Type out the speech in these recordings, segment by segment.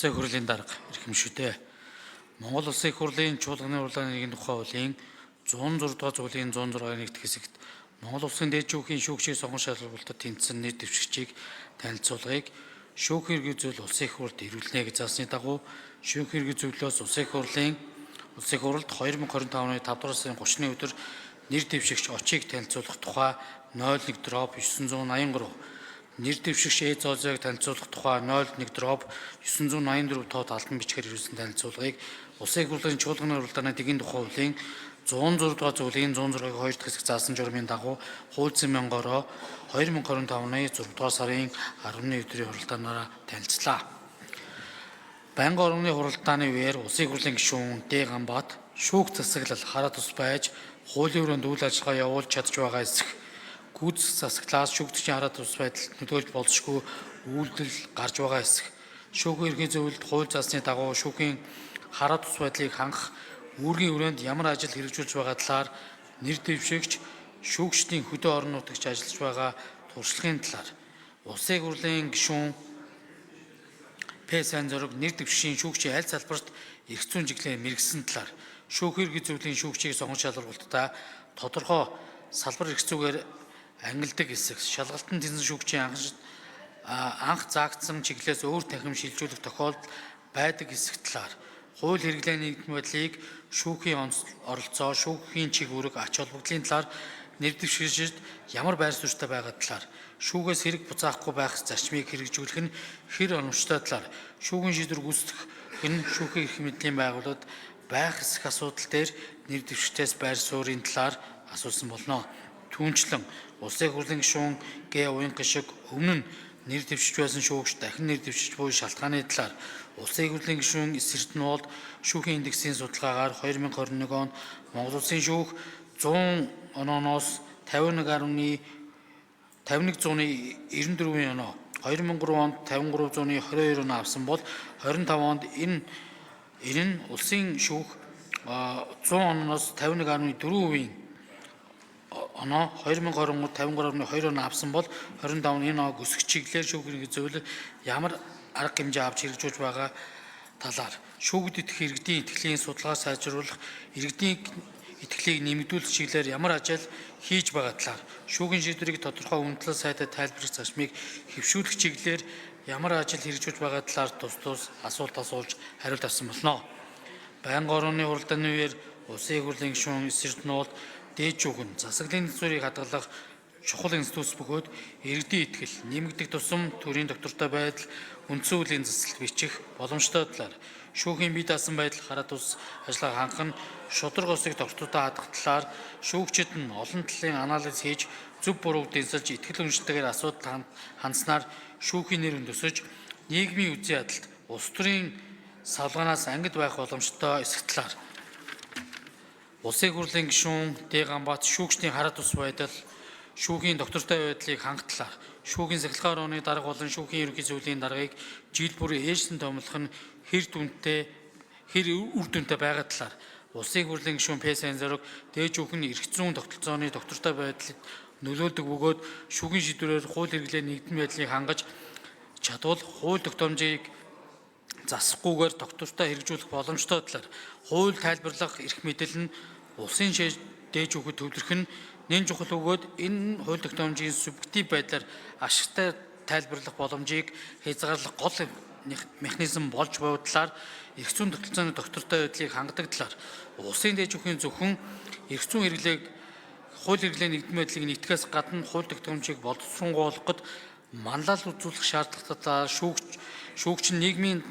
Улсын хурлын дарга эрхэмшүүдээ Монгол Улсын хурлын чуулганы хурлын нэгэн тухай хуулийн 106 дугаар зүйлийн 106-ийн нэгт хэсэгт Монгол Улсын дээд шүүхийн шүүгчийн сонгон шалгалтад тэнцсэн нэр дэвшигчийг танилцуулгыг шүүх хэрэг зүйл улсын хурлд ирүүлнэ гэж заасны дагуу шүүх хэрэг зөвлөөс улсын хурлд 2025 оны 5 дугаар сарын 30-ны өдөр нэр дэвшигч очийг танилцуулах тухай 01/983 нэр дэвшигч Зоозыг танилцуулах тухай 01/984 тоод албан бичгээр ирүүлсэн танилцуулгыг улсын хурлын чуулганы уралдааны дэгийн тухай хуулийн 106 дугаар зүйлийн 106-гийн 2 дахь хэсэг заасан журмын дагуу хууль зэмэнгороо 2025 оны 6 дугаар сарын 10-ны өдрийн хуралдаанаараа танилцлаа. Байнгын орны хуралдааны үеэр улсын хурлын гишүүн Д. Ганбаат шүүх засаглал хараа тус байж хуулийн өрөөнд үйл ажиллагаа явуулж чадж байгаа эсэх гүйцэх засаглаас шүүгчийн хараа тус байдалд нөлөөлж болзошгүй үйлдэл гарч байгаа эсэх шүүхийн ерхий зөвлөлд хууль заасны дагуу шүүхийн хараа тус байдлыг хангах үүргийн өрөөнд ямар ажил хэрэгжүүлж байгаа талаар нэр дэвшигч шүүгчдийн хөдөө орон нутагт ажиллаж байгаа туршлагын талаар улсын хурлын гишүүн П. Сайн зориг нэр дэвшигчийн шүүгчийн аль салбарт эрх зүйн чиглэлээр мэрэгсэн талаар шүүх хэрэг зөвлөлийн шүүгчийг сонгон шалгалтаа тодорхой салбар эрх зүйгээр ангилдаг хэсэг шалгалтын тэнцэн шүүгчийн анх заагдсан чиглэлээс өөр дахин шилжүүлэх тохиолдол байдаг хэсэг талаар хууль хэрэглээний нэгдсэн байдлыг шүүхийн оролцоо шүүхийн чиг үүрэг ач холбогдлын талаар нэр дэвшигчид ямар байр суурьтай байгаа талаар шүүгээс хэрэг буцаахгүй байх зарчмыг хэрэгжүүлэх нь хэр оновчтой талаар шүүхийн шийдвэр гүйцэтгэх нь шүүхийн эрх мэдлийн байгууллагад байх хэсэг асуудал дээр нэр дэвшигчдээс байр суурийн талаар асуусан болно. Түүнчлэн улсын хурлын гишүүн Г. Уянхан шиг өмнө нь нэр дэвшиж байсан шүүгч дахин нэр дэвшиж буй шалтгааны талаар улсын хурлын гишүүн Эрдэнэт шүүхийн индексийн судалгаагаар 2021 онд Монгол Улсын шүүх 100 ононоос 51.94 оноо 2003 онд 53.22 оноо авсан бол 25 онд энэ нь улсын шүүх 100 ононоос 51.4% оноо 2020 онд 53.2 оноо авсан бол 25 нь энэ оноо өсөх чиглэлээр шүүх хэрэг зөвлөл ямар арга хэмжээ авч хэрэгжүүлж байгаа талаар шүүгд итгэх иргэдийн итгэлийн судалгаа сайжруулах иргэдийн итгэлийг нэмэгдүүлэх чиглэлээр ямар ажил хийж байгаа талаар шүүхийн шийдвэрийг тодорхой үндэслэл сайдад тайлбарлах зарчмыг хэвшүүлэх чиглэлээр ямар ажил хэрэгжүүлж байгаа талаар тус асуулт асуулж хариулт авсан болно. Байнгын орны хуралдааны үеэр улсын хурлын гишүүн Эрдэнэт дээд шүүгэн засаглалын цэцүүрийг хадгалах чухал институт бөгөөд иргэдийн итгэл нэмэгдэх тусам төрийн доктортой байдал үндсэн хуулийн засалт бичих боломжтой талаар шүүхийн бие даасан байдал хараа тус ажиллагаа хангах нь шударга усыг доктортой хадах талаар шүүгчид нь олон талын анализ хийж зөв бурууг дэнсэлж итгэл үнэмшилтэйгээр асуудал хандсанаар шүүхийн нэр өндөсөж нийгмийн үзий ядалт улс төрийн савлгаанаас ангид байх боломжтой эсэх талаар улсын хурлын гишүүн Д. Ганбаат шүүгчдийн хараа тус байдал шүүхийн доктортой байдлыг хангах талаар шүүхийн сахилгаан орны дарга болон шүүхийн ерөнхий зөвлөлийн даргаыг жил бүр ээжсэн томлох нь хэр үр дүнтэй байгаа талаар улсын хурлын гишүүн П. Сайн зориг дээд шүүхийн эрх зүйн тогтолцооны доктортой байдлыг нөлөөлдөг бөгөөд шүүхийн шийдвэрээр хууль хэрэглээний нэгдсэн байдлыг хангаж чадвал хууль тогтоомжийг засахгүйгээр доктортой хэрэгжүүлэх боломжтой талаар хууль тайлбарлах эрх мэдэл нь улсын дээд шүүхэд төвлөрөх нь нэн чухал бөгөөд энэ хууль тогтоомжийн субъектив байдлаар ашигтай тайлбарлах боломжийг хязгаарлах гол механизм болж буй талаар эрх зүйн тогтолцооны доктортой байдлыг хангадаг талаар улсын дээд шүүхийн зөвхөн эрх зүйн хэрэглээг хууль хэрэглээний нэгдсэн байдлыг нэгтгэхээс гадна хууль тогтоомжийг боловсронгуйлахад манлайлал үзүүлэх шаардлагатай шүүгч нийгмийн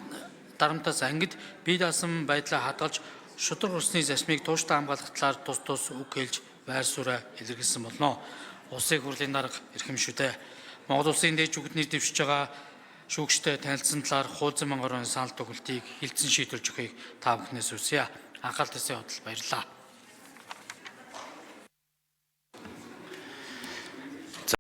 дарамтаас ангид бие даасан байдлаа хадгалж шударга усны зарчмыг тууштай хамгаалах талаар тус үг хэлж байр сууриа илэрхийлсэн болно. Улсын хурлын дарга эрхэмшүүдээ Монгол Улсын дээд шүүхэд нэр дэвшиж байгаа шүүгчтэй танилцсан талаар хууль зүйн орны санал төгөлтийг хилцэн шийдвэрлэж өгөхийг та бүхнээс хүсье. Анхаарал татсан явдал баярлалаа.